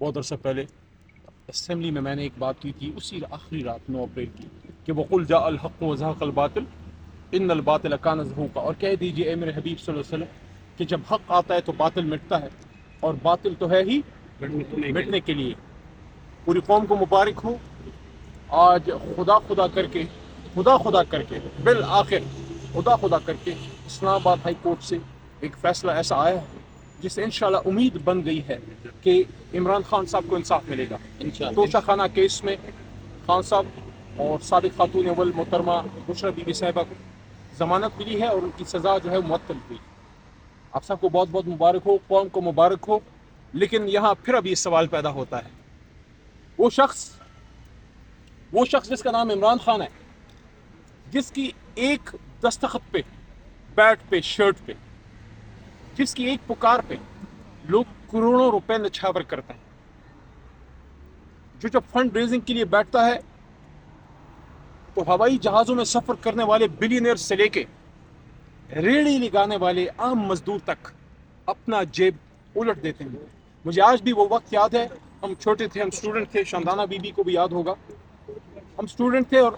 بہت عرصہ پہلے اسمبلی میں نے ایک بات کی تھی اسی آخری رات 9 اپریل کی کہ وَقُلْ جَاءَ الْحَقُّ وَزَهَقَ الْبَاطِلُ إِنَّ الْبَاطِلَ كَانَ زَهُوقًا، اور کہہ دیجئے اے میرے حبیب صلی اللہ علیہ وسلم کہ جب حق آتا ہے تو باطل مٹتا ہے، اور باطل تو ہے ہی مٹنے کے لیے۔ پوری قوم کو مبارک ہو، آج خدا کر کے بالآخر خدا کر کے اسلام آباد ہائی کورٹ سے ایک فیصلہ ایسا آیا ہے جس سے انشاءاللہ امید بن گئی ہے کہ عمران خان صاحب کو انصاف ملے گا۔ توشہ خانہ کیس میں خان صاحب اور سابق خاتون اول محترمہ بشرا بی بی صاحبہ کو ضمانت ملی ہے اور ان کی سزا جو ہے معطل ہوئی۔ آپ سب کو بہت بہت مبارک ہو، قوم کو مبارک ہو، لیکن یہاں پھر ابھی سوال پیدا ہوتا ہے، وہ شخص جس کا نام عمران خان ہے، جس کی ایک دستخط پہ، بیٹ پہ، شرٹ پہ، جس کی ایک پکار پہ لوگ کروڑوں روپے نچھاور کرتے ہیں، جو جب فنڈ ریزنگ کے لیے بیٹھتا ہے تو ہوائی جہازوں میں سفر کرنے والے بلینئر سے لے کے ریڑھی لگانے والے عام مزدور تک اپنا جیب الٹ دیتے ہیں۔ مجھے آج بھی وہ وقت یاد ہے، ہم چھوٹے تھے، ہم اسٹوڈنٹ تھے، شاندانہ بی بی کو بھی یاد ہوگا، ہم اسٹوڈنٹ تھے اور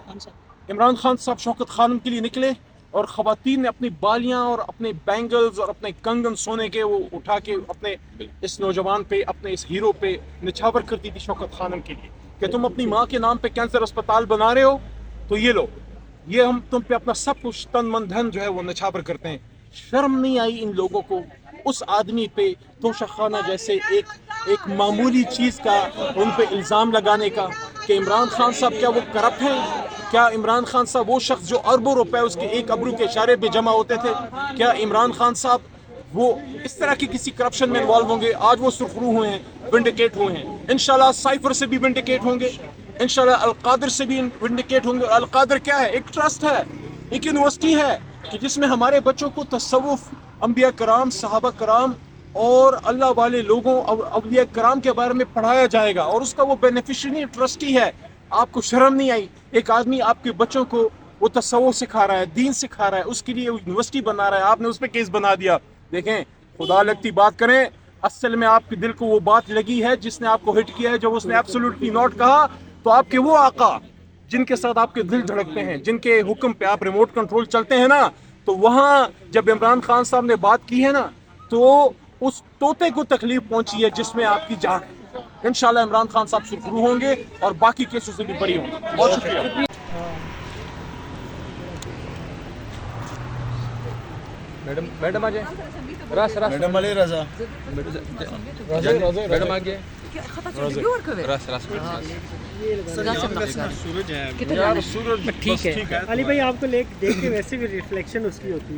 عمران خان صاحب شوکت خانم کے لیے نکلے اور خواتین نے اپنی بالیاں اور اپنے بینگلز اور اپنے کنگن سونے کے وہ اٹھا کے اپنے اس نوجوان پہ، اپنے اس ہیرو پہ نچھاور کرتی تھی شوکت خانم کے لیے کہ تم اپنی ماں کے نام پہ کینسر اسپتال بنا رہے ہو تو یہ لو، یہ ہم تم پہ اپنا سب کچھ تن من دھن جو ہے وہ نچھاور کرتے ہیں۔ شرم نہیں آئی ان لوگوں کو اس آدمی پہ توشہ خانہ جیسے ایک معمولی چیز کا ان پہ الزام لگانے کا کہ عمران خان صاحب کیا وہ کرپٹ ہیں؟ کیا عمران خان صاحب وہ شخص جو اربوں روپے اس کے ایک ابرو کے اشارے پہ جمع ہوتے تھے، کیا عمران خان صاحب وہ اس طرح کی کسی کرپشن میں انوالو ہوں گے؟ آج وہ سرخرو ہوئے ہیں، ونڈیکیٹ ہوئے ہیں، انشاءاللہ سائفر سے بھی ونڈیکیٹ ہوں گے، انشاءاللہ القادر سے بھی ونڈیکیٹ ہوں گے۔ اور القادر کیا ہے؟ ایک ٹرسٹ ہے، ایک یونیورسٹی ہے کہ جس میں ہمارے بچوں کو تصوف، انبیاء کرام، صحابہ کرام اور اللہ والے لوگوں اور اولیاء کرام کے بارے میں پڑھایا جائے گا، اور اس کا وہ بینیفیشری ٹرسٹی ہے۔ آپ کو شرم نہیں آئی؟ ایک آدمی آپ کے بچوں کو وہ تصوف سکھا رہا ہے، دین سکھا رہا ہے، اس کے لیے یونیورسٹی بنا رہا ہے، آپ نے اس پہ کیس بنا دیا۔ دیکھیں، خدا لگتی بات کریں، اصل میں آپ کے دل کو وہ بات لگی ہے جس نے آپ کو ہٹ کیا ہے، جب اس نے ایبسولوٹلی ناٹ کہا تو آپ کے وہ آقا جن کے ساتھ آپ کے دل دھڑکتے ہیں، جن کے حکم پہ آپ ریموٹ کنٹرول چلتے ہیں نا، تو وہاں جب عمران خان صاحب نے بات کی ہے نا تو اس طوطے کو تکلیف پہنچی ہے جس میں آپ کی جان ہے۔ انشاءاللہ عمران خان صاحب سرخرو ہوں گے اور باقی کیسوں سے بھی بری ہوں گے۔ بہت شکریہ۔ میڈم آ جائیں، میڈم علی رضا، میڈم آ گئے، ٹھیک ہے علی بھائی، آپ کو دیکھ کے ویسے بھی ریفلیکشن اس کی ہوتی ہے۔